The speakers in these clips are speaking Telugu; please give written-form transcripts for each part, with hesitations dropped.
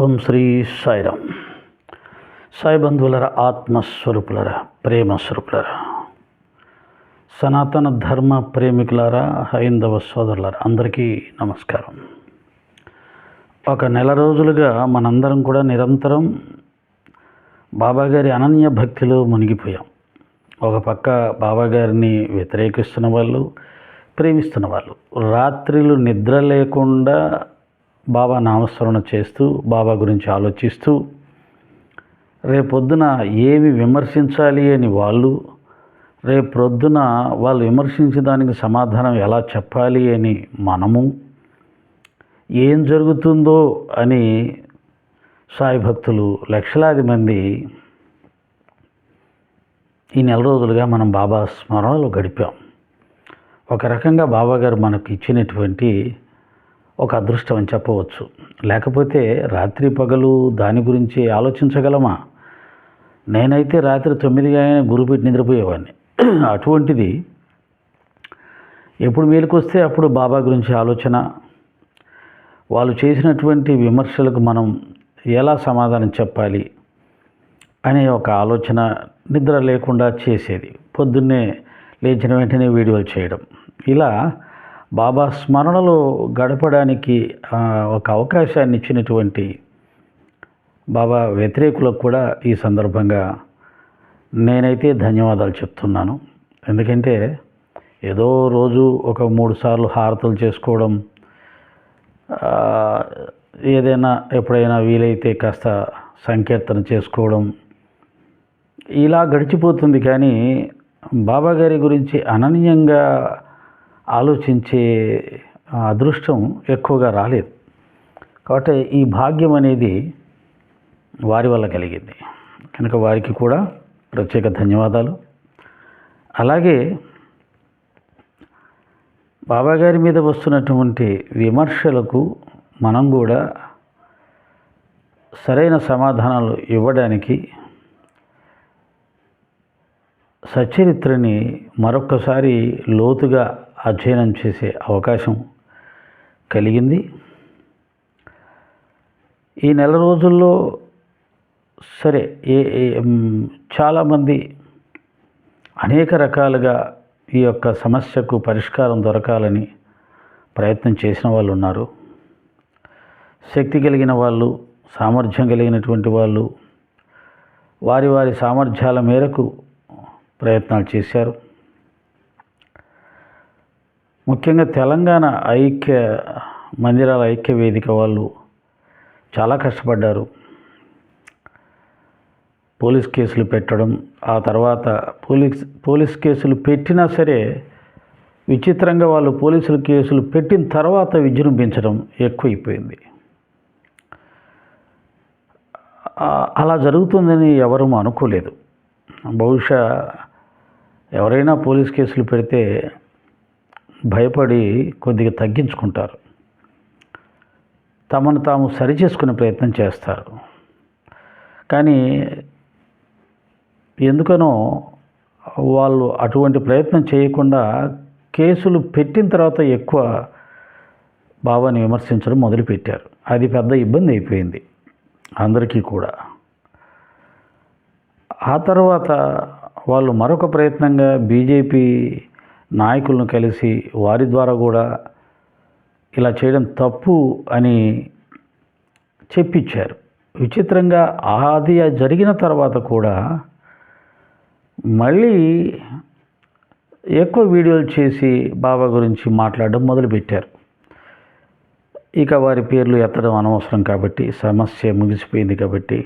ఓం శ్రీ సాయిరామ్. సాయి బంధువులరా, ఆత్మస్వరూపులరా, ప్రేమస్వరూపులరా, సనాతన ధర్మ ప్రేమికులారా, హైందవ సోదరులారా, అందరికీ నమస్కారం. ఒక నెల రోజులుగా మనందరం కూడా నిరంతరం బాబాగారి అనన్య భక్తిలో మునిగిపోయాం. ఒక పక్క బాబాగారిని వ్యతిరేకిస్తున్న వాళ్ళు, ప్రేమిస్తున్న వాళ్ళు రాత్రిలు నిద్ర లేకుండా బాబా నామస్మరణ చేస్తూ, బాబా గురించి ఆలోచిస్తూ, రేపొద్దున ఏమి విమర్శించాలి అని రేపొద్దున వాళ్ళు విమర్శించే దానికి సమాధానం ఎలా చెప్పాలి అని మనము, ఏం జరుగుతుందో అని సాయి భక్తులు లక్షలాది మంది ఈ నెల రోజులుగా మనం బాబా స్మరణలో గడిపాం. ఒక రకంగా బాబాగారు మనకు ఇచ్చినటువంటి ఒక అదృష్టం అని చెప్పవచ్చు. లేకపోతే రాత్రి పగలు దాని గురించి ఆలోచించగలమా? నేనైతే రాత్రి 9 గురుపెట్టి నిద్రపోయేవాడిని. అటువంటిది ఎప్పుడు మేలుకొస్తే అప్పుడు బాబా గురించి ఆలోచన, వాళ్ళు చేసినటువంటి విమర్శలకు మనం ఎలా సమాధానం చెప్పాలి అనే ఒక ఆలోచన నిద్ర లేకుండా చేసేది. పొద్దున్నే లేచిన వెంటనే వీడియోలు చేయడం, ఇలా బాబా స్మరణలో గడపడానికి ఒక అవకాశాన్ని ఇచ్చినటువంటి బాబా వ్యతిరేకులకు కూడా ఈ సందర్భంగా నేనైతే ధన్యవాదాలు చెప్తున్నాను. ఎందుకంటే ఏదో రోజు ఒక 3 సార్లు హారతులు చేసుకోవడం, ఏదైనా ఎప్పుడైనా వీలైతే కాస్త సంకీర్తన చేసుకోవడం, ఇలా గడిచిపోతుంది. కానీ బాబాగారి గురించి అనన్యంగా ఆలోచించే అదృష్టం ఎక్కువగా రాలేదు. కాబట్టి ఈ భాగ్యం అనేది వారి వల్ల కలిగింది కనుక వారికి కూడా ప్రత్యేక ధన్యవాదాలు. అలాగే బాబాగారి మీద వస్తున్నటువంటి విమర్శలకు మనం కూడా సరైన సమాధానాలు ఇవ్వడానికి సచ్చరిత్రని మరొక్కసారి లోతుగా అధ్యయనం చేసే అవకాశం కలిగింది. ఈ నెల రోజుల్లో సరే చాలామంది అనేక రకాలుగా ఈ యొక్క సమస్యకు పరిష్కారం దొరకాలని ప్రయత్నం చేసిన వాళ్ళు ఉన్నారు. శక్తి కలిగిన వాళ్ళు, సామర్థ్యం కలిగినటువంటి వాళ్ళు వారి వారి సామర్థ్యాల మేరకు ప్రయత్నాలు చేశారు. ముఖ్యంగా తెలంగాణ మందిరాల ఐక్య వేదిక వాళ్ళు చాలా కష్టపడ్డారు. పోలీస్ కేసులు పెట్టడం, ఆ తర్వాత పోలీస్ కేసులు పెట్టినా సరే విచిత్రంగా వాళ్ళు పోలీసుల కేసులు పెట్టిన తర్వాత విజృంభించడం ఎక్కువైపోయింది. అలా జరుగుతుందని ఎవరూ అనుకోలేదు. బహుశా ఎవరైనా పోలీస్ కేసులు పెడితే భయపడి కొద్దిగా తగ్గించుకుంటారు, తమను తాము సరిచేసుకునే ప్రయత్నం చేస్తారు. కానీ ఎందుకనో వాళ్ళు అటువంటి ప్రయత్నం చేయకుండా కేసులు పెట్టిన తర్వాత ఎక్కువ బాబాని విమర్శించడం మొదలుపెట్టారు. అది పెద్ద ఇబ్బంది అయిపోయింది అందరికీ కూడా. ఆ తర్వాత వాళ్ళు మరొక ప్రయత్నంగా బీజేపీ నాయకులను కలిసి వారి ద్వారా కూడా ఇలా చేయడం తప్పు అని చెప్పించారు. విచిత్రంగా అది జరిగిన తర్వాత కూడా మళ్ళీ ఎక్కువ వీడియోలు చేసి బాబా గురించి మాట్లాడడం మొదలుపెట్టారు. ఇక వారి పేర్లు ఎత్తడం అనవసరం కాబట్టి, సమస్య ముగిసిపోయింది కాబట్టి.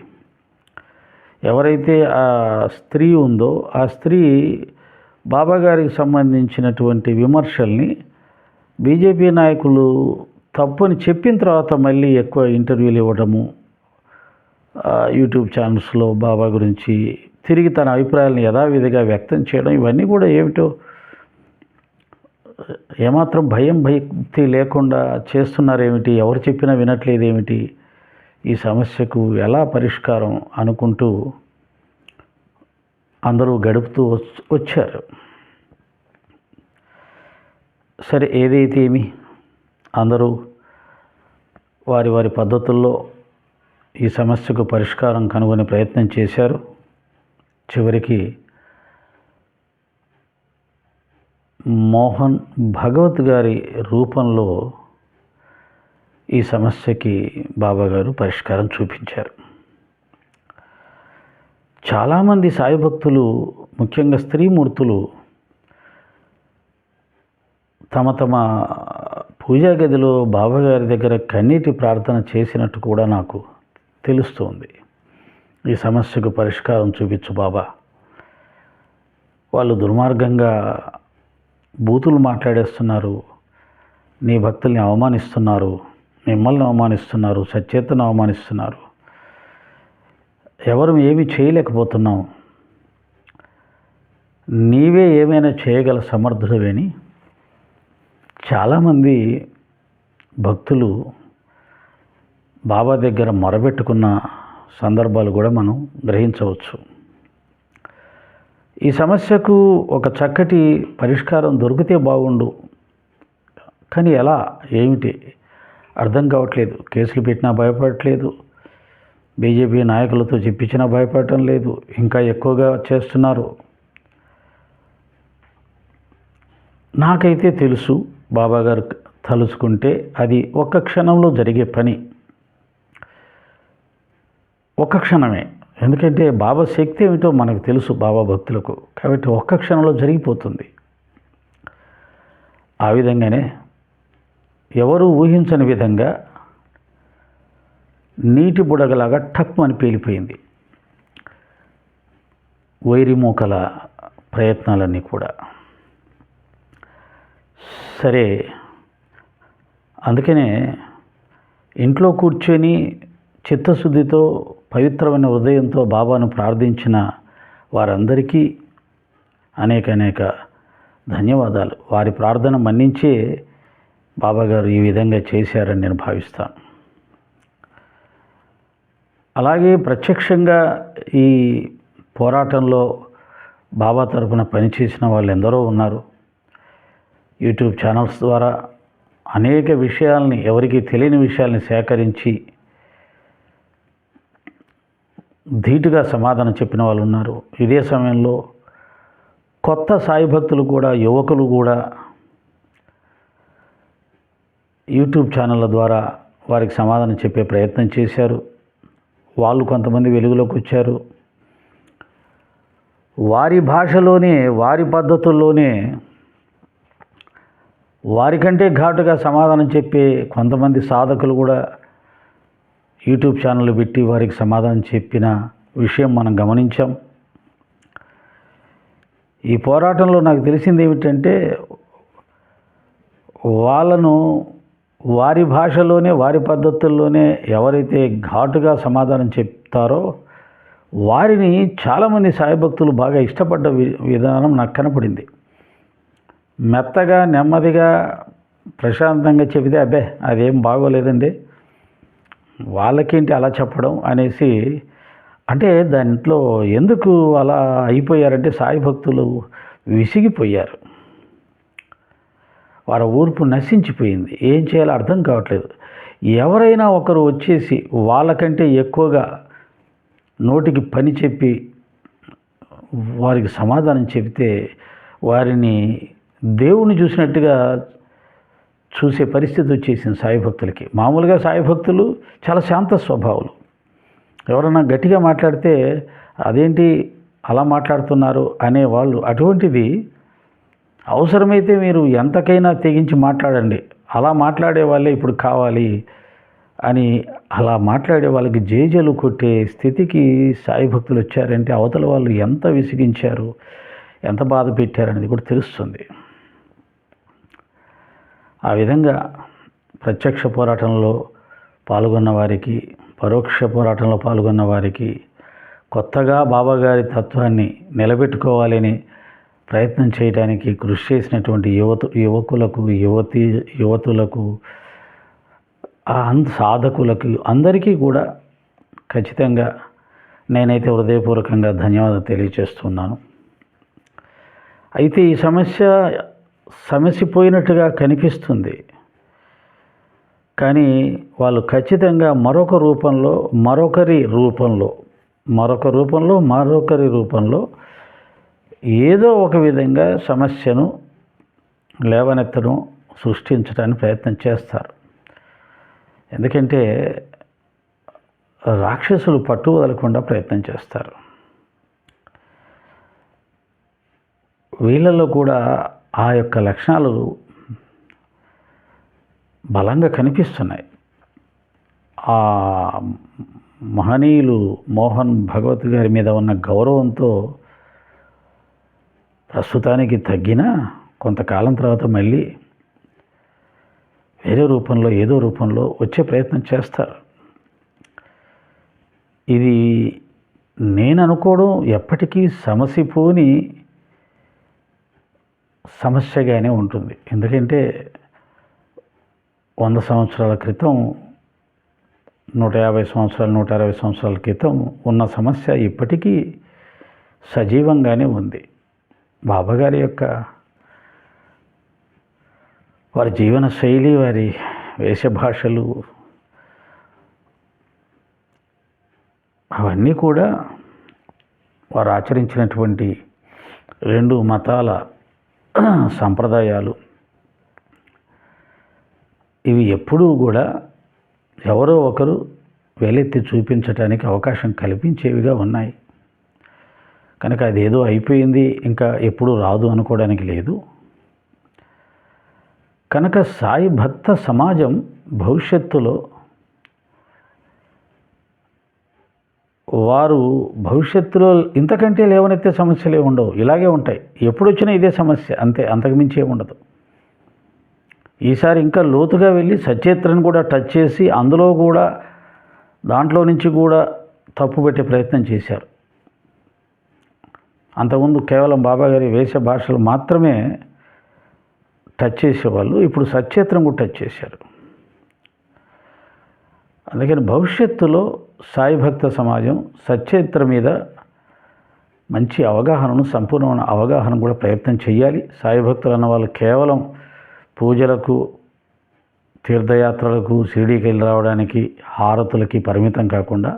ఎవరైతే ఆ స్త్రీ ఉందో ఆ స్త్రీ బాబాగారికి సంబంధించినటువంటి విమర్శల్ని బీజేపీ నాయకులు తప్పని చెప్పిన తర్వాత మళ్ళీ ఎక్కువ ఇంటర్వ్యూలు ఇవ్వడము, యూట్యూబ్ ఛానల్స్లో బాబా గురించి తిరిగి తన అభిప్రాయాలను యథావిధిగా వ్యక్తం చేయడం, ఇవన్నీ కూడా ఏమిటో ఏమాత్రం భక్తి లేకుండా చేస్తున్నారేమిటి, ఎవరు చెప్పినా వినట్లేదేమిటి, ఈ సమస్యకు ఎలా పరిష్కారం అనుకుంటూ అందరూ గడుపుతూ వచ్చారు. సరే, ఏదైతే ఏమి అందరూ వారి వారి పద్ధతుల్లో ఈ సమస్యకు పరిష్కారం కనుగొనే ప్రయత్నం చేశారు. చివరికి మోహన్ భగవత్ గారి రూపంలో ఈ సమస్యకి బాబాగారు పరిష్కారం చూపించారు. చాలామంది సాయి భక్తులు, ముఖ్యంగా స్త్రీమూర్తులు తమ తమ పూజా గదిలో బాబాగారి దగ్గర కన్నీటి ప్రార్థన చేసినట్టు కూడా నాకు తెలుస్తుంది. ఈ సమస్యకు పరిష్కారం చూపించు బాబా, వాళ్ళు దుర్మార్గంగా బూతులు మాట్లాడేస్తున్నారు, నీ భక్తుల్ని అవమానిస్తున్నారు, మిమ్మల్ని అవమానిస్తున్నారు, సచేతను అవమానిస్తున్నారు, ఎవరు ఏమీ చేయలేకపోతున్నాం, నీవే ఏమైనా చేయగల సమర్థుడవేని చాలామంది భక్తులు బాబా దగ్గర మొరబెట్టుకున్న సందర్భాలు కూడా మనం గ్రహించవచ్చు. ఈ సమస్యకు ఒక చక్కటి పరిష్కారం దొరికితే బాగుండు, కానీ ఎలా, ఏమిటి అర్థం కావట్లేదు. కేసులు పెట్టినా భయపడట్లేదు, బీజేపీ నాయకులతో చెప్పించినా భయపడటం లేదు, ఇంకా ఎక్కువగా చేస్తున్నారు. నాకైతే తెలుసు, బాబాగారు తలుచుకుంటే అది ఒక్క క్షణంలో జరిగే పని, ఒక్క క్షణమే. ఎందుకంటే బాబా శక్తి ఏమిటో మనకు తెలుసు బాబా భక్తులకు, కాబట్టి ఒక్క క్షణంలో జరిగిపోతుంది. ఆ విధంగానే ఎవరు ఊహించని విధంగా నీటి బుడగలాగా టప్ అని పేలిపోయింది వైరిమూకల ప్రయత్నాలన్నీ కూడా. సరే, అందుకనే ఇంట్లో కూర్చొని చిత్తశుద్ధితో పవిత్రమైన హృదయంతో బాబాను ప్రార్థించిన వారందరికీ అనేక ధన్యవాదాలు. వారి ప్రార్థన మన్నించే బాబాగారు ఈ విధంగా చేశారని నేను భావిస్తాను. అలాగే ప్రత్యక్షంగా ఈ పోరాటంలో బాబా తరపున పనిచేసిన వాళ్ళు ఎందరో ఉన్నారు. యూట్యూబ్ ఛానల్స్ ద్వారా అనేక విషయాల్ని, ఎవరికి తెలియని విషయాల్ని సేకరించి ధీటుగా సమాధానం చెప్పిన వాళ్ళు ఉన్నారు. ఇదే సమయంలో కొత్త సాయి భక్తులు కూడా, యువకులు కూడా యూట్యూబ్ ఛానళ్ళ ద్వారా వారికి సమాధానం చెప్పే ప్రయత్నం చేశారు. వాళ్ళు కొంతమంది వెలుగులోకి వచ్చారు. వారి భాషలోనే, వారి పద్ధతుల్లోనే, వారికంటే ఘాటుగా సమాధానం చెప్పే కొంతమంది సాధకులు కూడా యూట్యూబ్ ఛానల్ పెట్టి వారికి సమాధానం చెప్పిన విషయం మనం గమనించాం. ఈ పోరాటంలో నాకు తెలిసింది ఏమిటంటే, వాళ్ళను వారి భాషలోనే, వారి పద్ధతుల్లోనే ఎవరైతే ఘాటుగా సమాధానం చెప్తారో వారిని చాలామంది సాయి భక్తులు బాగా ఇష్టపడ్డ విధానం నాకు కనపడింది. మెత్తగా, నెమ్మదిగా, ప్రశాంతంగా చెబితే అబ్బే అదేం బాగోలేదండి, వాళ్ళకేంటి అలా చెప్పడం అనేసి, అంటే దాంట్లో ఎందుకు అలా అయిపోయారంటే సాయి భక్తులు విసిగిపోయారు. వారి ఊర్పు నశించిపోయింది. ఏం చేయాలో అర్థం కావట్లేదు. ఎవరైనా ఒకరు వచ్చేసి వాళ్ళకంటే ఎక్కువగా నోటికి పని చెప్పి వారికి సమాధానం చెబితే వారిని దేవుని చూసినట్టుగా చూసే పరిస్థితి వచ్చేసింది సాయి భక్తులకి. మామూలుగా సాయి భక్తులు చాలా శాంత స్వభావులు. ఎవరైనా గట్టిగా మాట్లాడితే అదేంటి అలా మాట్లాడుతున్నారు అనేవాళ్ళు. అటువంటిది అవసరమైతే మీరు ఎంతకైనా తెగించి మాట్లాడండి, అలా మాట్లాడే వాళ్ళే ఇప్పుడు కావాలి అని అలా మాట్లాడే వాళ్ళకి జేజలు కొట్టే స్థితికి సాయి భక్తులు వచ్చారంటే అవతల వాళ్ళు ఎంత విసిగించారు, ఎంత బాధ పెట్టారనేది కూడా తెలుస్తుంది. ఆ విధంగా ప్రత్యక్ష పోరాటంలో పాల్గొన్న వారికి, పరోక్ష పోరాటంలో పాల్గొన్న వారికి, కొత్తగా బాబాగారి తత్వాన్ని నిలబెట్టుకోవాలని ప్రయత్నం చేయడానికి కృషి చేసినటువంటి యువకులకు, యువతులకు, సాధకులకు అందరికీ కూడా ఖచ్చితంగా నేనైతే హృదయపూర్వకంగా ధన్యవాదాలు తెలియజేస్తున్నాను. అయితే ఈ సమస్య సమసిపోయినట్టుగా కనిపిస్తుంది. కానీ వాళ్ళు ఖచ్చితంగా మరొకరి రూపంలో ఏదో ఒక విధంగా సమస్యను లేవనెత్తడం, సృష్టించడానికి ప్రయత్నం చేస్తారు. ఎందుకంటే రాక్షసులు పట్టు వదలకుండా ప్రయత్నం చేస్తారు. వీళ్ళల్లో కూడా ఆ యొక్క లక్షణాలు బలంగా కనిపిస్తున్నాయి. ఆ మహనీయులు మోహన్ భగవత్ గారి మీద ఉన్న గౌరవంతో ప్రస్తుతానికి తగ్గినా కొంతకాలం తర్వాత మళ్ళీ వేరే రూపంలో ఏదో రూపంలో వచ్చే ప్రయత్నం చేస్తారు. ఇది నేను అనుకోవడం ఎప్పటికీ సమసిపోని సమస్యగానే ఉంటుంది. ఎందుకంటే 100 సంవత్సరాల క్రితం, 150 సంవత్సరాలు, 160 సంవత్సరాల క్రితం ఉన్న సమస్య ఇప్పటికీ సజీవంగానే ఉంది. బాబాగారి యొక్క వారి జీవన శైలి, వారి వేషభాషలు అవన్నీ కూడా వారు ఆచరించినటువంటి 2 మతాల సంప్రదాయాలు ఇవి ఎప్పుడూ కూడా ఎవరో ఒకరు వేలెత్తి చూపించడానికి అవకాశం కల్పించేవిగా ఉన్నాయి. కనుక అదేదో అయిపోయింది, ఇంకా ఎప్పుడు రాదు అనుకోవడానికి లేదు. కనుక సాయి భక్త సమాజం భవిష్యత్తులో ఇంతకంటే లేవనెత్తే సమస్యలే ఉండవు, ఇలాగే ఉంటాయి. ఎప్పుడు వచ్చినా ఇదే సమస్య, అంతే, అంతకుమించి ఏముండదు. ఈసారి ఇంకా లోతుగా వెళ్ళి సచేత్రను కూడా టచ్ చేసి దాంట్లో నుంచి కూడా తప్పు పెట్టే ప్రయత్నం చేశారు. అంతకుముందు కేవలం బాబాగారి వేష భాషలు మాత్రమే టచ్ చేసేవాళ్ళు, ఇప్పుడు సచేత్రం కూడా టచ్ చేశారు. అందుకని భవిష్యత్తులో సాయి భక్త సమాజం సచేత్ర మీద మంచి అవగాహనను, సంపూర్ణమైన అవగాహన కూడా ప్రయత్నం చేయాలి. సాయి భక్తులు అన్న వాళ్ళు కేవలం పూజలకు, తీర్థయాత్రలకు, షిరిడీకి వెళ్ళి రావడానికి, హారతులకి పరిమితం కాకుండా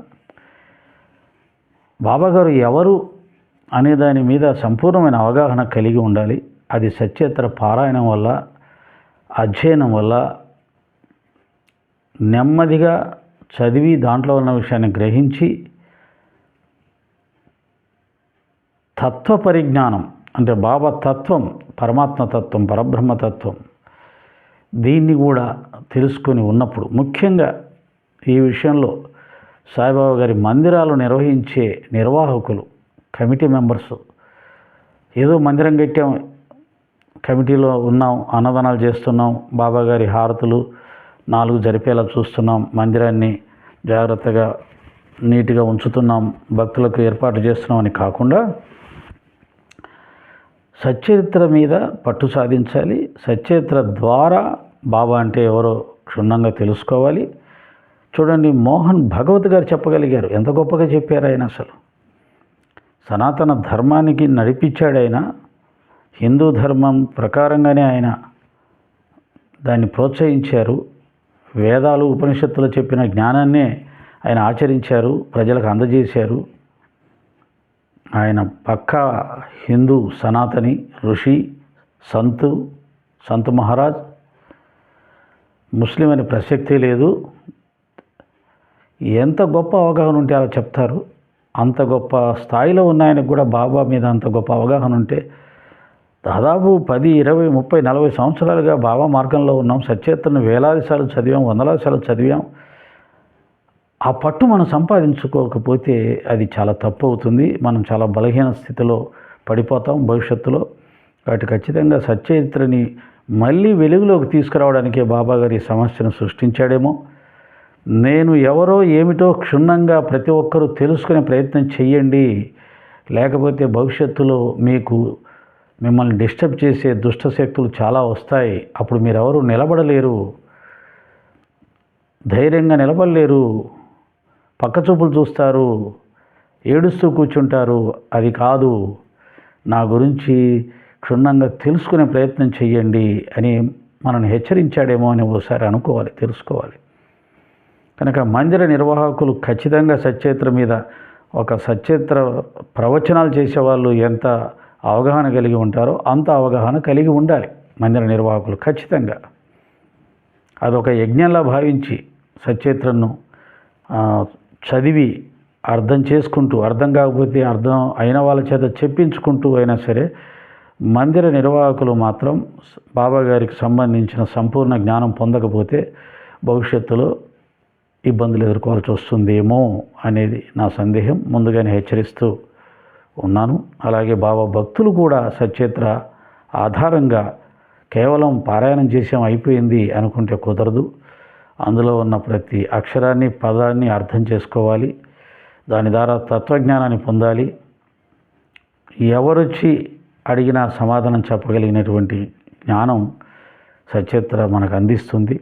బాబాగారు ఎవరు అనే దాని మీద సంపూర్ణమైన అవగాహన కలిగి ఉండాలి. అది సచేత్ర పారాయణం వల్ల, అధ్యయనం వల్ల, నెమ్మదిగా చదివి దాంట్లో ఉన్న విషయాన్ని గ్రహించి తత్వ పరిజ్ఞానం, అంటే బాబా తత్వం, పరమాత్మ తత్వం, పరబ్రహ్మతత్వం, దీన్ని కూడా తెలుసుకొని ఉన్నప్పుడు, ముఖ్యంగా ఈ విషయంలో సాయిబాబా గారి మందిరాలు నిర్వహించే నిర్వాహకులు, కమిటీ మెంబర్స్, ఏదో మందిరం కట్టాం, కమిటీలో ఉన్నాం, అన్నదానాలు చేస్తున్నాం, బాబా గారి హారతులు 4 జరిపేలా చూస్తున్నాం, మందిరాన్ని జాగ్రత్తగా నీట్గా ఉంచుతున్నాం, భక్తులకు ఏర్పాటు చేస్తున్నాం అని కాకుండా సచరిత్ర మీద పట్టు సాధించాలి. సచరిత్ర ద్వారా బాబా అంటే ఎవరో క్షుణ్ణంగా తెలుసుకోవాలి. చూడండి, మోహన్ భగవత్ గారు చెప్పగలిగారు, ఎంత గొప్పగా చెప్పారు ఆయన. అసలు సనాతన ధర్మానికి నడిపించాడు ఆయన. హిందూ ధర్మం ప్రకారంగానే ఆయన దాన్ని ప్రోత్సహించారు. వేదాలు, ఉపనిషత్తులు చెప్పిన జ్ఞానాన్నే ఆయన ఆచరించారు, ప్రజలకు అందజేశారు. ఆయన పక్కా హిందూ సనాతని, ఋషి, సంతు మహారాజ్. ముస్లిం అనే ప్రసక్తే లేదు. ఎంత గొప్ప అవగాహన ఉంటే అలా చెప్తారు. అంత గొప్ప స్థాయిలో ఉన్న ఆయనకు కూడా బాబా మీద అంత గొప్ప అవగాహన ఉంటే, దాదాపు 10, 20, 30, 40 సంవత్సరాలుగా బాబా మార్గంలో ఉన్నాం. సచేత్రను వేలాది సార్లు చదివాం, వందలాది సార్లు చదివాం. ఆ పట్టు మనం సంపాదించుకోకపోతే అది చాలా తప్పు అవుతుంది. మనం చాలా బలహీన స్థితిలో పడిపోతాం భవిష్యత్తులో. కాబట్టి ఖచ్చితంగా సచరిత్రని మళ్ళీ వెలుగులోకి తీసుకురావడానికే బాబా గారి సమస్యను సృష్టించాడేమో. నేను ఎవరో ఏమిటో క్షుణ్ణంగా ప్రతి ఒక్కరూ తెలుసుకునే ప్రయత్నం చెయ్యండి. లేకపోతే భవిష్యత్తులో మిమ్మల్ని డిస్టర్బ్ చేసే దుష్ట శక్తులు చాలా వస్తాయి. అప్పుడు మీరెవరూ నిలబడలేరు, ధైర్యంగా నిలబడలేరు, పక్కచూపులు చూస్తారు, ఏడుస్తూ కూర్చుంటారు. అది కాదు, నా గురించి క్షుణ్ణంగా తెలుసుకునే ప్రయత్నం చెయ్యండి అని మనల్ని హెచ్చరించాడేమో అని ఒకసారి అనుకోవాలి, తెలుసుకోవాలి. కనుక మందిర నిర్వాహకులు ఖచ్చితంగా సచ్చేత్ర మీద ఒక సచ్చేత్ర ప్రవచనాలు చేసేవాళ్ళు ఎంత అవగాహన కలిగి ఉంటారో అంత అవగాహన కలిగి ఉండాలి మందిర నిర్వాహకులు ఖచ్చితంగా. అదొక యజ్ఞంలా భావించి సచ్చేత్రను చదివి అర్థం చేసుకుంటూ, అర్థం కాకపోతే అర్థం అయిన వాళ్ళ చేత చెప్పించుకుంటూ అయినా సరే మందిర నిర్వాహకులు మాత్రం బాబా గారికి సంబంధించిన సంపూర్ణ జ్ఞానం పొందకపోతే భవిష్యత్తులో ఇబ్బందులు ఎదుర్కోవాల్సి వస్తుందేమో అనేది నా సందేహం. ముందుగానే హెచ్చరిస్తూ ఉన్నాను. అలాగే బాబా భక్తులు కూడా సచ్చేత్ర ఆధారంగా కేవలం పారాయణం చేసాం అయిపోయింది అనుకుంటే కుదరదు. అందులో ఉన్న ప్రతి అక్షరాన్ని, పదాన్ని అర్థం చేసుకోవాలి. దాని ద్వారా తత్వజ్ఞానాన్ని పొందాలి. ఎవరొచ్చి అడిగినా సమాధానం చెప్పగలిగినటువంటి జ్ఞానం సచ్చేత్ర మనకు అందిస్తుంది.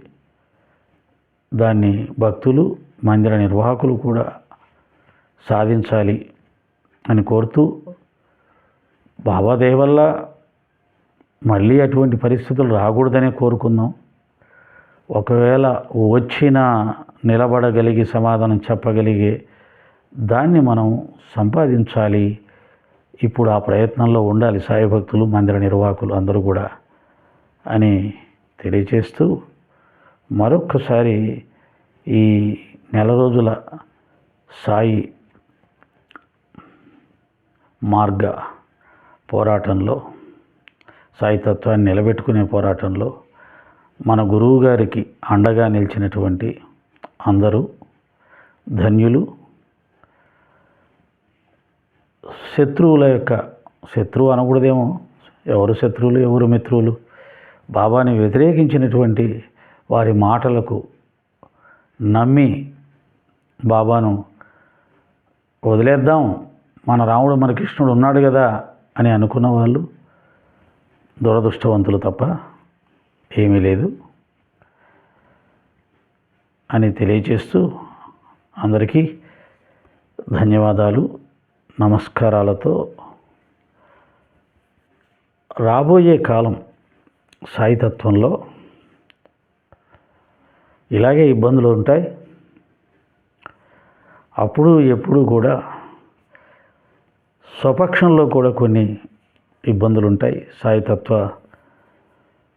దాన్ని భక్తులు, మందిర నిర్వాహకులు కూడా సాధించాలి అని కోరుతూ, బాబా దయ వల్ల మళ్ళీ అటువంటి పరిస్థితులు రాకూడదనే కోరుకుందాం. ఒకవేళ వచ్చినా నిలబడగలిగి సమాధానం చెప్పగలిగే దాన్ని మనం సంపాదించాలి. ఇప్పుడు ఆ ప్రయత్నంలో ఉండాలి సాయి భక్తులు, మందిర నిర్వాహకులు అందరూ కూడా అని తెలియచేస్తూ, మరొక్కసారి ఈ నెల రోజుల సాయి మార్గ పోరాటంలో, సాయి తత్వాన్ని నిలబెట్టుకునే పోరాటంలో మన గురువు గారికి అండగా నిలిచినటువంటి అందరూ ధన్యులు. శత్రువుల యొక్క శత్రువు అనకూడదేమో, ఎవరు శత్రువులు ఎవరు మిత్రులు, బాబాని వ్యతిరేకించినటువంటి వారి మాటలకు నమ్మి బాబాను వదిలేద్దాం, మన రాముడు మన కృష్ణుడు ఉన్నాడు కదా అని అనుకున్న వాళ్ళు దురదృష్టవంతులు తప్ప ఏమీ లేదు అని తెలియచేస్తూ అందరికీ ధన్యవాదాలు, నమస్కారాలతో రాబోయే కాలం సాయితత్వంలో ఇలాగే ఇబ్బందులు ఉంటాయి. అప్పుడు ఎప్పుడు కూడా స్వపక్షంలో కూడా కొన్ని ఇబ్బందులు ఉంటాయి. సాయితత్వ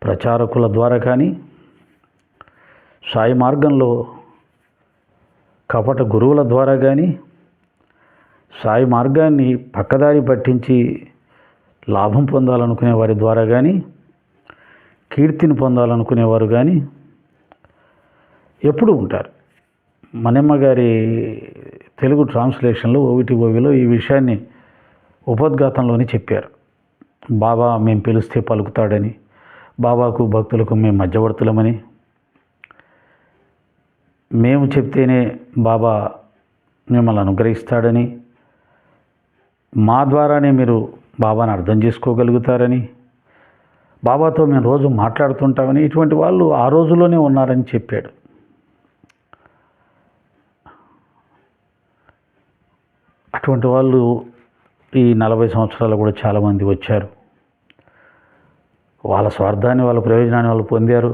ప్రచారకుల ద్వారా కానీ, సాయి మార్గంలో కపట గురువుల ద్వారా కానీ, సాయి మార్గాన్ని పక్కదారి పట్టించి లాభం పొందాలనుకునే వారి ద్వారా కానీ, కీర్తిని పొందాలనుకునేవారు కానీ ఎప్పుడూ ఉంటారు. మనమ్మ గారి తెలుగు ట్రాన్స్లేషన్లో ఓవిలో ఈ విషయాన్ని ఉపోద్ఘాతంలోనే చెప్పారు. బాబా మేము పిలిస్తే పలుకుతాడని, బాబాకు భక్తులకు మేము మధ్యవర్తులమని, మేము చెప్తేనే బాబా మిమ్మల్ని అనుగ్రహిస్తాడని, మా ద్వారానే మీరు బాబాను అర్థం చేసుకోగలుగుతారని, బాబాతో మేము రోజు మాట్లాడుతుంటామని, ఇటువంటి వాళ్ళు ఆ రోజులోనే ఉన్నారని చెప్పాడు. అటువంటి వాళ్ళు ఈ 40 సంవత్సరాలు కూడా చాలామంది వచ్చారు. వాళ్ళ స్వార్థాన్ని, వాళ్ళ ప్రయోజనాన్ని వాళ్ళు పొందారు.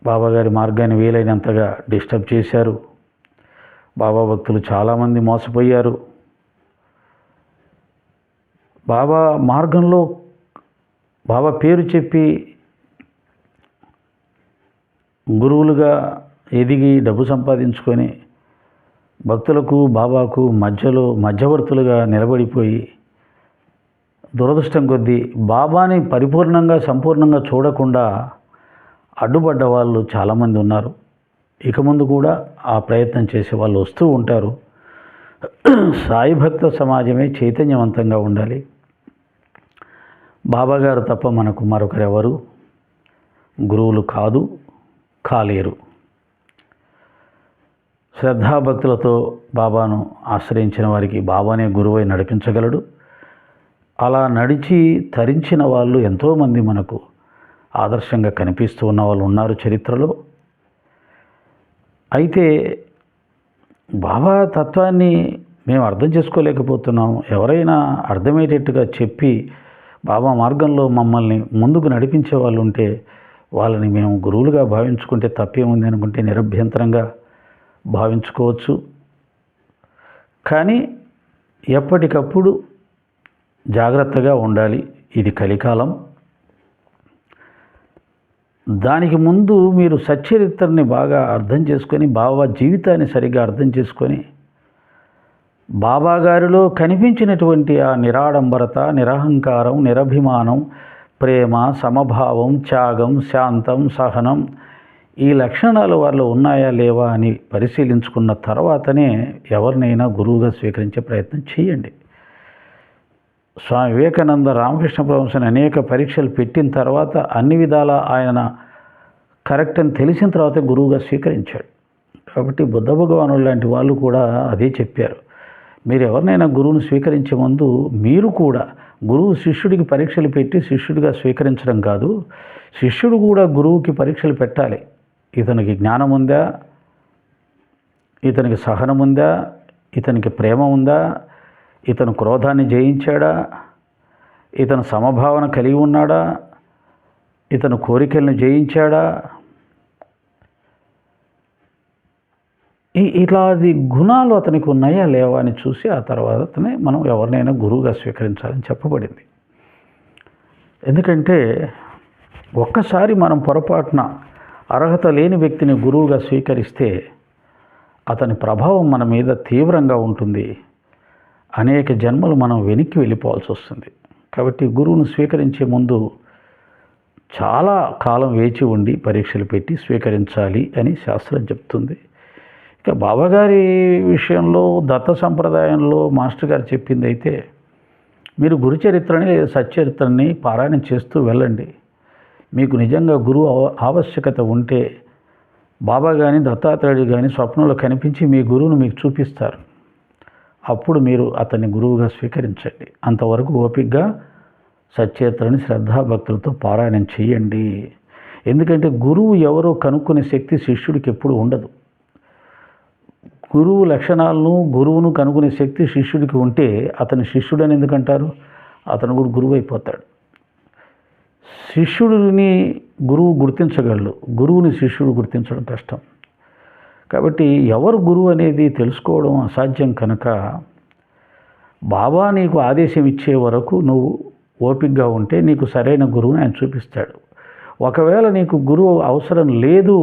బాబా గారి మార్గాన్ని వీలైనంతగా డిస్టర్బ్ చేశారు. బాబా భక్తులు చాలామంది మోసపోయారు. బాబా మార్గంలో బాబా పేరు చెప్పి గురువులుగా ఎదిగి డబ్బు సంపాదించుకొని భక్తులకు బాబాకు మధ్యలో మధ్యవర్తులుగా నిలబడిపోయి దురదృష్టం కొద్దీ బాబాని పరిపూర్ణంగా సంపూర్ణంగా చూడకుండా అడ్డుపడ్డ వాళ్ళు చాలామంది ఉన్నారు. ఇక ముందు కూడా ఆ ప్రయత్నం చేసే వాళ్ళు వస్తూ ఉంటారు. సాయి భక్త సమాజమే చైతన్యవంతంగా ఉండాలి. బాబా గారు తప్ప మనకు మరొకరెవరు గురువులు కాలేరు. శ్రద్ధాభక్తులతో బాబాను ఆశ్రయించిన వారికి బాబానే గురువై నడిపించగలడు. అలా నడిచి తరించిన వాళ్ళు ఎంతోమంది మనకు ఆదర్శంగా కనిపిస్తూ ఉన్న వాళ్ళు ఉన్నారు చరిత్రలో. అయితే బాబా తత్వాన్ని మేము అర్థం చేసుకోలేకపోతున్నాం. ఎవరైనా అర్థమయ్యేటట్టుగా చెప్పి బాబా మార్గంలో మమ్మల్ని ముందుకు నడిపించే వాళ్ళు ఉంటే వాళ్ళని మేము గురువులుగా భావించుకుంటే తప్పేముంది అనుకుంటే నిరభ్యంతరంగా భావించుకోవచ్చు. కానీ ఎప్పటికప్పుడు జాగ్రత్తగా ఉండాలి. ఇది కలికాలం. దానికి ముందు మీరు సచ్చరిత్రని బాగా అర్థం చేసుకొని, బాబా జీవితాన్ని సరిగ్గా అర్థం చేసుకొని, బాబా గారిలో కనిపించినటువంటి ఆ నిరాడంబరత, నిరహంకారం, నిరభిమానం, ప్రేమ, సమభావం, త్యాగం, శాంతం, సహనం, ఈ లక్షణాలు వారిలో ఉన్నాయా లేవా అని పరిశీలించుకున్న తర్వాతనే ఎవరినైనా గురువుగా స్వీకరించే ప్రయత్నం చేయండి. స్వామి వివేకానంద రామకృష్ణ పరమహంసని అనేక పరీక్షలు పెట్టిన తర్వాత అన్ని విధాల ఆయన కరెక్ట్ అని తెలిసిన తర్వాత గురువుగా స్వీకరించాడు. కాబట్టి బుద్ధ భగవానుడు లాంటి వాళ్ళు కూడా అదే చెప్పారు. మీరు ఎవరినైనా గురువుని స్వీకరించే ముందు మీరు కూడా గురువు శిష్యుడికి పరీక్షలు పెట్టి శిష్యుడిగా స్వీకరించడం కాదు, శిష్యుడు కూడా గురువుకి పరీక్షలు పెట్టాలి. ఇతనికి జ్ఞానం ఉందా, ఇతనికి సహనం ఉందా, ఇతనికి ప్రేమ ఉందా, ఇతను క్రోధాన్ని జయించాడా, ఇతను సమభావన కలిగి ఉన్నాడా, ఇతను కోరికలను జయించాడా, ఇట్లాది గుణాలు అతనికి ఉన్నాయా లేవా అని చూసి ఆ తర్వాతనే మనం ఎవరినైనా గురువుగా స్వీకరించాలని చెప్పబడింది. ఎందుకంటే ఒక్కసారి మనం పొరపాటున అర్హత లేని వ్యక్తిని గురువుగా స్వీకరిస్తే అతని ప్రభావం మన మీద తీవ్రంగా ఉంటుంది. అనేక జన్మలు మనం వెనక్కి వెళ్ళిపోవాల్సి వస్తుంది. కాబట్టి గురువును స్వీకరించే ముందు చాలా కాలం వేచి ఉండి పరీక్షలు పెట్టి స్వీకరించాలి అని శాస్త్రం చెప్తుంది. ఇక బాబాగారి విషయంలో దత్త సంప్రదాయంలో మాస్టర్ గారు చెప్పింది అయితే, మీరు గురుచరిత్రని లేదా సచ్చరిత్రని పారాయణం చేస్తూ వెళ్ళండి. మీకు నిజంగా గురువు ఆవశ్యకత ఉంటే బాబా కానీ దత్తాత్రేయుడు కానీ స్వప్నంలో కనిపించి మీ గురువును మీకు చూపిస్తారు. అప్పుడు మీరు అతన్ని గురువుగా స్వీకరించండి. అంతవరకు ఓపికగా సచ్చరిత్రని శ్రద్ధాభక్తులతో పారాయణం చేయండి. ఎందుకంటే గురువు ఎవరో కనుక్కునే శక్తి శిష్యుడికి ఎప్పుడు ఉండదు. గురువు లక్షణాలను, గురువును కనుక్కునే శక్తి శిష్యుడికి ఉంటే అతని శిష్యుడని ఎందుకంటారు? అతను కూడా గురువు అయిపోతాడు. శిష్యుడిని గురువు గుర్తించగలడు, గురువుని శిష్యుడు గుర్తించడం కష్టం. కాబట్టి ఎవరు గురువు అనేది తెలుసుకోవడం అసాధ్యం కనుక బాబా నీకు ఆదేశం ఇచ్చే వరకు నువ్వు ఓపికగా ఉంటే నీకు సరైన గురువుని ఆయన చూపిస్తాడు. ఒకవేళ నీకు గురువు అవసరం లేదు,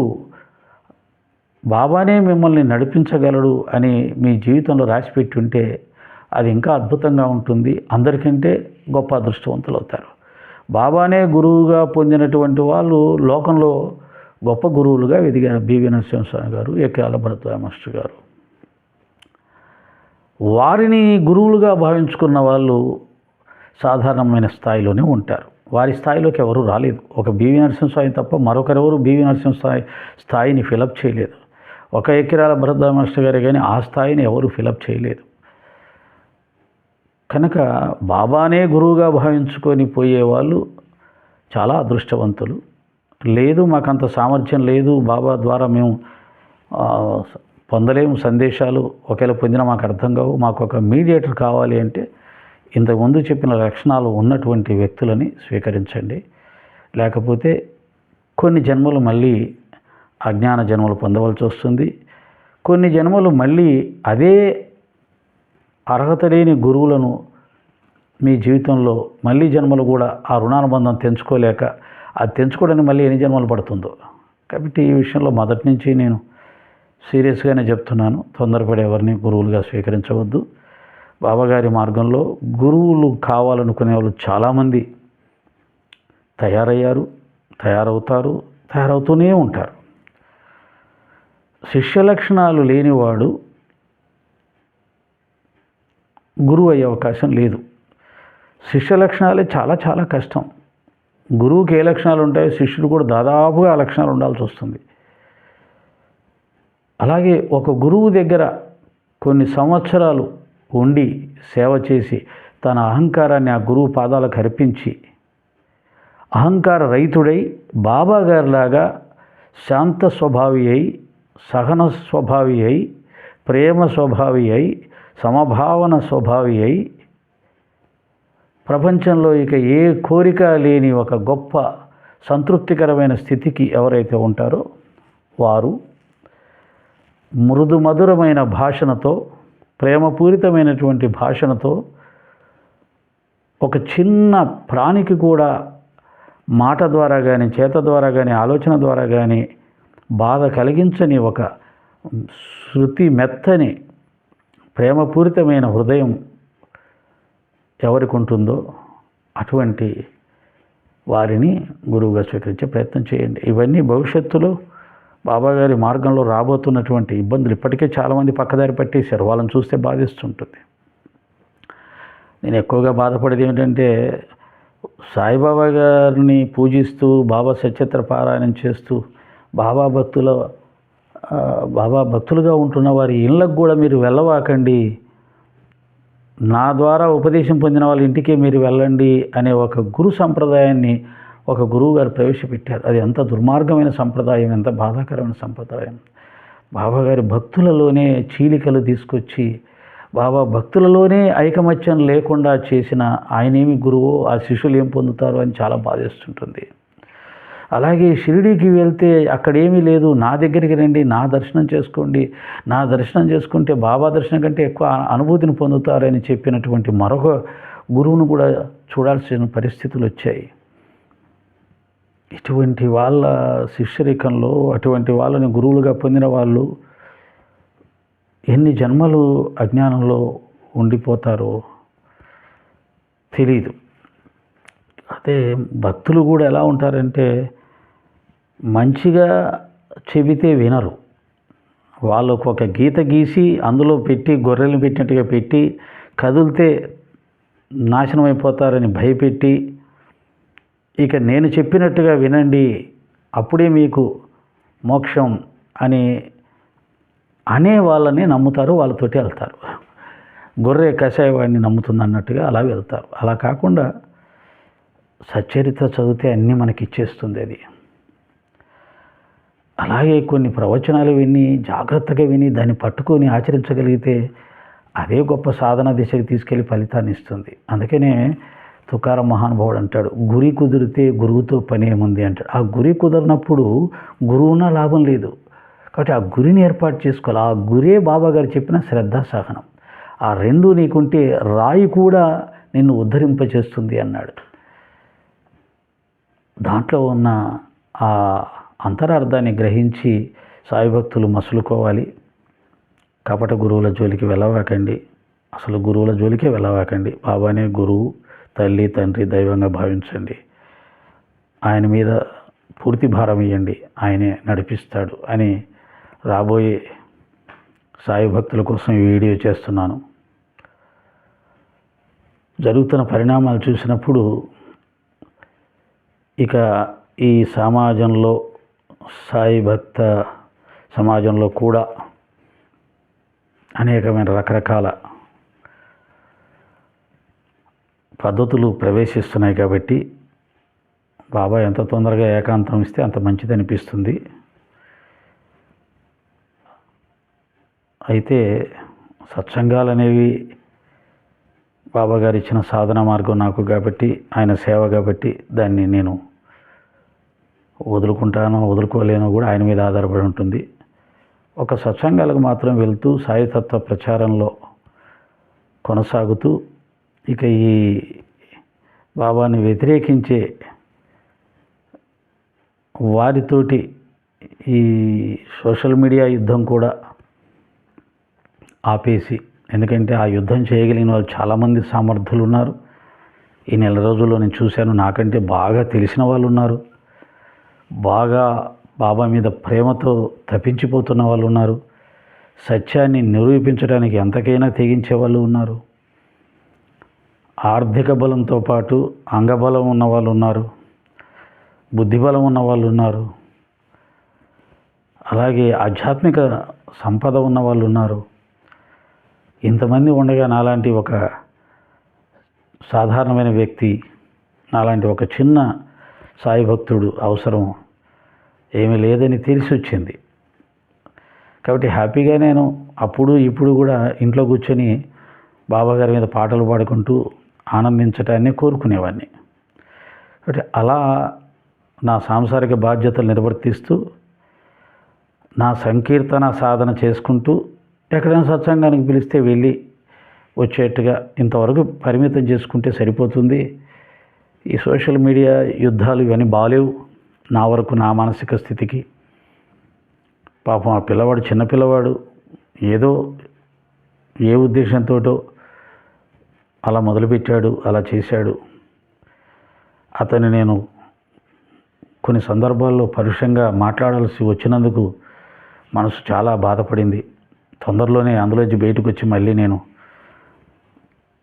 బాబానే మిమ్మల్ని నడిపించగలడు అని మీ జీవితంలో రాసిపెట్టి ఉంటే అది ఇంకా అద్భుతంగా ఉంటుంది. అందరికంటే గొప్ప అదృష్టవంతులు అవుతారు. బాబానే గురువుగా పొందినటువంటి వాళ్ళు లోకంలో గొప్ప గురువులుగా ఎదిగారు. బివి నరసింహస్వామి గారు, ఏకాల భరద్వాజ మాస్టర్ గారు. వారిని గురువులుగా భావించుకున్న వాళ్ళు సాధారణమైన స్థాయిలోనే ఉంటారు. వారి స్థాయిలోకి ఎవరు రాలేదు. ఒక బివి నరసింహస్వామి తప్ప మరొకరెవరు బివి నరసింహస్వామి స్థాయిని ఫిలప్ చేయలేదు. ఒక ఎకిరాల భరద్వాజ మాస్టర్ గారే కానీ ఆ స్థాయిని ఎవరు ఫిలప్ చేయలేదు. కనుక బాబానే గురువుగా భావించుకొని పోయేవాళ్ళు చాలా అదృష్టవంతులు. లేదు మాకంత సామర్థ్యం లేదు, బాబా ద్వారా మేము పొందలేము సందేశాలు, ఒకవేళ పొందినా మాకు అర్థం కావు, మాకు ఒక మీడియేటర్ కావాలి అంటే ఇంతకుముందు చెప్పిన లక్షణాలు ఉన్నటువంటి వ్యక్తులని స్వీకరించండి. లేకపోతే కొన్ని జన్మలు మళ్ళీ అజ్ఞాన జన్మలు పొందవలసి వస్తుంది. కొన్ని జన్మలు మళ్ళీ అదే అర్హత లేని గురువులను మీ జీవితంలో మళ్ళీ జన్మలు కూడా ఆ రుణానుబంధం తెంచుకోలేక అది తెంచుకోవడానికి మళ్ళీ ఎన్ని జన్మలు పడుతుందో. కాబట్టి ఈ విషయంలో మొదటి నుంచి నేను సీరియస్గానే చెప్తున్నాను. తొందరపడి ఎవరిని గురువులుగా స్వీకరించవద్దు. బాబాగారి మార్గంలో గురువులు కావాలనుకునే వాళ్ళు చాలామంది తయారయ్యారు, తయారవుతారు, తయారవుతూనే ఉంటారు. శిష్య లక్షణాలు లేనివాడు గురువు అయ్యే అవకాశం లేదు. శిష్య లక్షణాలే చాలా చాలా కష్టం. గురువుకి ఏ లక్షణాలు ఉంటాయో శిష్యుడు కూడా దాదాపుగా ఆ లక్షణాలు ఉండాల్సి వస్తుంది. అలాగే ఒక గురువు దగ్గర కొన్ని సంవత్సరాలు ఉండి సేవ చేసి తన అహంకారాన్ని ఆ గురువు పాదాలకు అర్పించి అహంకార రహితుడై బాబా గారిలాగా శాంత స్వభావి అయి, సహన స్వభావి అయి, ప్రేమ స్వభావి అయి, సమభావన స్వభావి అయి ప్రపంచంలో ఇక ఏ కోరిక లేని ఒక గొప్ప సంతృప్తికరమైన స్థితికి ఎవరైతే ఉంటారో వారు మృదు మధురమైన భాషణతో, ప్రేమపూరితమైనటువంటి భాషణతో, ఒక చిన్న ప్రాణికి కూడా మాట ద్వారా కానీ, చేత ద్వారా కానీ, ఆలోచన ద్వారా కానీ బాధ కలిగించని ఒక శృతి మెత్తని ప్రేమపూరితమైన హృదయం ఎవరికి ఉంటుందో అటువంటి వారిని గురువుగా స్వీకరించే ప్రయత్నం చేయండి. ఇవన్నీ భవిష్యత్తులో బాబాగారి మార్గంలో రాబోతున్నటువంటి ఇబ్బందులు. ఇప్పటికే చాలామంది పక్కదారి పట్టేశారు, వాళ్ళని చూస్తే బాధిస్తుంటుంది. నేను ఎక్కువగా బాధపడేది ఏమిటంటే, సాయిబాబా గారిని పూజిస్తూ, బాబా సచిత్ర పారాయణం చేస్తూ, బాబా భక్తులుగా ఉంటున్న వారి ఇళ్ళకు కూడా మీరు వెళ్ళవాకండి, నా ద్వారా ఉపదేశం పొందిన వాళ్ళ ఇంటికే మీరు వెళ్ళండి అనే ఒక గురు సంప్రదాయాన్ని ఒక గురువు గారు ప్రవేశపెట్టారు. అది ఎంత దుర్మార్గమైన సంప్రదాయం, ఎంత బాధాకరమైన సంప్రదాయం. బాబాగారి భక్తులలోనే చీలికలు తీసుకొచ్చి, బాబా భక్తులలోనే ఐకమత్యం లేకుండా చేసిన ఆయనేమి గురువు, ఆ శిష్యులు ఏం పొందుతారు అని చాలా బాధేస్తుంటుంది. అలాగే షిరిడీకి వెళ్తే అక్కడేమీ లేదు, నా దగ్గరికి రండి, నా దర్శనం చేసుకోండి, నా దర్శనం చేసుకుంటే బాబా దర్శనం కంటే ఎక్కువ అనుభూతిని పొందుతారని చెప్పినటువంటి మరొక గురువును కూడా చూడాల్సిన పరిస్థితులు వచ్చాయి. ఇటువంటి వాళ్ళ శిష్యరికంలో, అటువంటి వాళ్ళని గురువులుగా పొందిన వాళ్ళు ఎన్ని జన్మలు అజ్ఞానంలో ఉండిపోతారో తెలీదు. అదే భక్తులు కూడా ఎలా ఉంటారంటే, మంచిగా చెబితే వినరు. వాళ్ళకు ఒక గీత గీసి అందులో పెట్టి, గొర్రెలను పెట్టినట్టుగా పెట్టి, కదిలితే నాశనం అయిపోతారని భయపెట్టి, ఇక నేను చెప్పినట్టుగా వినండి అప్పుడే మీకు మోక్షం అనే వాళ్ళని నమ్ముతారు, వాళ్ళతోటి వెళ్తారు. గొర్రె కషాయవాడిని నమ్ముతుంది అన్నట్టుగా అలా వెళ్తారు. అలా కాకుండా సచ్చరిత్ర చదివితే అన్నీ మనకి ఇచ్చేస్తుంది అది. అలాగే కొన్ని ప్రవచనాలు విని, జాగ్రత్తగా విని, దాన్ని పట్టుకొని ఆచరించగలిగితే అదే గొప్ప సాధన దిశకి తీసుకెళ్ళి ఫలితాన్ని ఇస్తుంది. అందుకనే తుకారం మహానుభావుడు అంటాడు, గురి కుదిరితే గురువుతో పని ఏముంది అంటాడు. ఆ గురి కుదరినప్పుడు గురువున లాభం లేదు. కాబట్టి ఆ గురిని ఏర్పాటు చేసుకోవాలి. ఆ గురే బాబాగారు చెప్పిన శ్రద్ధ సహనం. ఆ రెండు నీకుంటే రాయి కూడా నిన్ను ఉద్ధరింపచేస్తుంది అన్నాడు. దాంట్లో ఉన్న ఆ అంతరార్థాన్ని గ్రహించి సాయి భక్తులు మసులుకోవాలి. కపట గురువుల జోలికి వెళ్ళవాకండి, అసలు గురువుల జోలికే వెళ్ళవాకండి. బాబానే గురువు, తల్లి తండ్రి దైవంగా భావించండి. ఆయన మీద పూర్తి భారం ఇవ్వండి, ఆయనే నడిపిస్తాడు అని రాబోయే సాయి భక్తుల కోసం ఈ వీడియో చేస్తున్నాను. జరుగుతున్న పరిణామాలు చూసినప్పుడు ఇక ఈ సమాజంలో, సాయి భక్త సమాజంలో కూడా అనేకమైన రకరకాల పద్ధతులు ప్రవేశిస్తున్నాయి. కాబట్టి బాబా ఎంత తొందరగా ఏకాంతం ఇస్తే అంత మంచిది అనిపిస్తుంది. అయితే సత్సంగాలు అనేవి బాబాగారు ఇచ్చిన సాధన మార్గం నాకు కాబట్టి, ఆయన సేవ కాబట్టి దాన్ని నేను వదులుకుంటానో వదులుకోలేనో కూడా ఆయన మీద ఆధారపడి ఉంటుంది. ఒక సత్సంగాలకు మాత్రం వెళ్తూ సాయితత్వ ప్రచారంలో కొనసాగుతూ, ఇక ఈ బాబాని వ్యతిరేకించే వారితోటి ఈ సోషల్ మీడియా యుద్ధం కూడా ఆపేసి, ఎందుకంటే ఆ యుద్ధం చేయగలిగిన వాళ్ళు చాలామంది సమర్థులు ఉన్నారు. ఈ నెల రోజుల్లో నేను చూశాను, నాకంటే బాగా తెలిసిన వాళ్ళు ఉన్నారు, బాగా బాబా మీద ప్రేమతో తప్పించిపోతున్న వాళ్ళు ఉన్నారు, సత్యాన్ని నిరూపించడానికి ఎంతకైనా తెగించే వాళ్ళు ఉన్నారు, ఆర్థిక బలంతో పాటు అంగబలం ఉన్న వాళ్ళు ఉన్నారు, బుద్ధిబలం ఉన్న వాళ్ళు ఉన్నారు, అలాగే ఆధ్యాత్మిక సంపద ఉన్న వాళ్ళు ఉన్నారు. ఇంతమంది ఉండగా నాలాంటి ఒక సాధారణమైన వ్యక్తి, నాలాంటి ఒక చిన్న సాయి భక్తుడు అవసరం ఏమీ లేదని తెలిసి వచ్చింది. కాబట్టి హ్యాపీగా నేను అప్పుడు ఇప్పుడు కూడా ఇంట్లో కూర్చొని బాబాగారి మీద పాటలు పాడుకుంటూ ఆనందించటాన్ని కోరుకునేవాడిని. అంటే అలా నా సాంసారిక బాధ్యతలు నిర్వర్తిస్తూ నా సంకీర్తన సాధన చేసుకుంటూ ఎక్కడైనా సత్సంగానికి పిలిస్తే వెళ్ళి వచ్చేట్టుగా ఇంతవరకు పరిమితం చేసుకుంటే సరిపోతుంది. ఈ సోషల్ మీడియా యుద్ధాలు ఇవన్నీ బాలేవు నా వరకు, నా మానసిక స్థితికి. పాపం ఆ పిల్లవాడు చిన్నపిల్లవాడు ఏదో ఏ ఉద్దేశంతోటో అలా మొదలుపెట్టాడు, అలా చేశాడు. అతన్ని నేను కొన్ని సందర్భాల్లో పరుషంగా మాట్లాడాల్సి వచ్చినందుకు మనసు చాలా బాధపడింది. తొందరలోనే అందులోంచి బయటకు వచ్చి మళ్ళీ నేను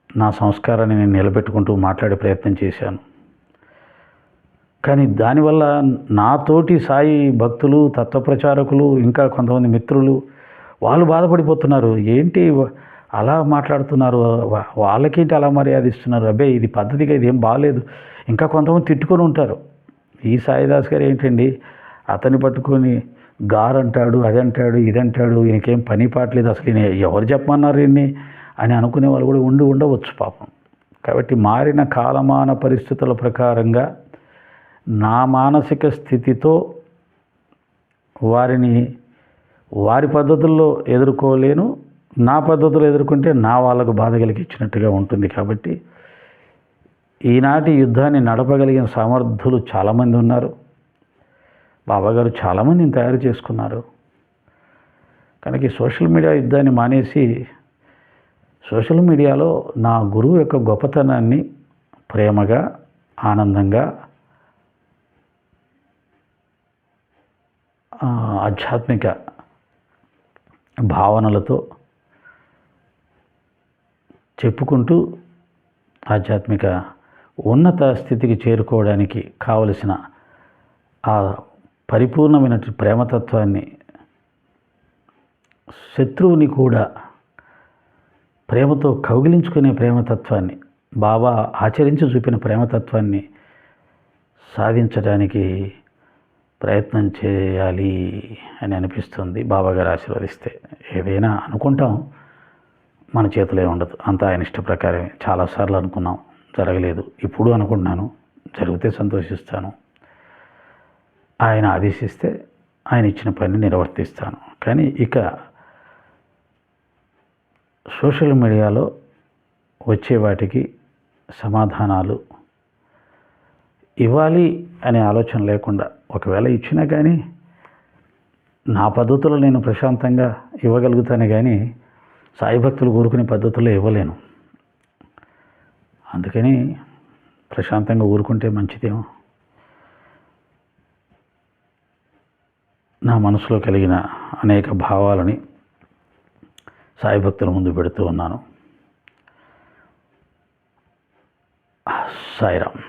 నా సంస్కారాన్ని నేను నిలబెట్టుకుంటూ మాట్లాడే ప్రయత్నం చేశాను. కానీ దానివల్ల నాతోటి సాయి భక్తులు, తత్వప్రచారకులు, ఇంకా కొంతమంది మిత్రులు వాళ్ళు బాధపడిపోతున్నారు. ఏంటి అలా మాట్లాడుతున్నారు, వాళ్ళకేంటి అలా మర్యాద ఇస్తున్నారు, అబ్బే ఇది పద్ధతిగా ఇది ఏం బాగాలేదు. ఇంకా కొంతమంది తిట్టుకొని ఉంటారు, ఈ సాయిదాస్ గారు ఏంటండి అతన్ని పట్టుకొని గారు అంటాడు, అది అంటాడు, ఇది అంటాడు, ఈయనకేం పని పాటలేదు, అసలు ఈయన ఎవరు చెప్పమన్నారు ఈయన్ని అని అనుకునే వాళ్ళు కూడా ఉండవచ్చు పాపం. కాబట్టి మారిన కాలమాన పరిస్థితుల ప్రకారంగా నా మానసిక స్థితితో వారిని వారి పద్ధతుల్లో ఎదుర్కోలేను, నా పద్ధతులు ఎదుర్కొంటే నా వాళ్ళకు బాధ కలిగించినట్టుగా ఉంటుంది. కాబట్టి ఈనాటి యుద్ధాన్ని నడపగలిగిన సమర్థులు చాలామంది ఉన్నారు. బాబాగారు చాలామందిని తయారు చేసుకున్నారు. కనుక ఈ సోషల్ మీడియా యుద్ధాన్ని మానేసి సోషల్ మీడియాలో నా గురువు యొక్క గొప్పతనాన్ని ప్రేమగా, ఆనందంగా, ఆధ్యాత్మిక భావనలతో చెప్పుకుంటూ ఆధ్యాత్మిక ఉన్నత స్థితికి చేరుకోవడానికి కావలసిన ఆ పరిపూర్ణమైన ప్రేమతత్వాన్ని, శత్రువుని కూడా ప్రేమతో కౌగిలించుకునే ప్రేమతత్వాన్ని, బాబా ఆచరించి చూపిన ప్రేమతత్వాన్ని సాధించడానికి ప్రయత్నం చేయాలి అని అనిపిస్తుంది. బాబాగారు ఆశీర్వదిస్తే ఏదైనా అనుకుంటాం, మన చేతిలో ఉండదు, అంతా ఆయన ఇష్ట ప్రకారమే. చాలాసార్లు అనుకున్నాం, జరగలేదు. ఇప్పుడు అనుకుంటున్నాను, జరిగితే సంతోషిస్తాను. ఆయన ఆదేశిస్తే ఆయన ఇచ్చిన పని నిర్వర్తిస్తాను. కానీ ఇక సోషల్ మీడియాలో వచ్చే వాటికి సమాధానాలు ఇవ్వాలి అనే ఆలోచన లేకుండా, ఒకవేళ ఇచ్చినా కానీ నా పద్ధతుల్లో నేను ప్రశాంతంగా ఇవ్వగలుగుతానే కానీ సాయి భక్తులు కోరుకునే పద్ధతుల్లో ఇవ్వలేను. అందుకని ప్రశాంతంగా ఊరుకుంటే మంచిదేమో. నా మనసులో కలిగిన అనేక భావాలని సాయి భక్తుల ముందు పెడుతూ ఉన్నాను. సాయిరామ్.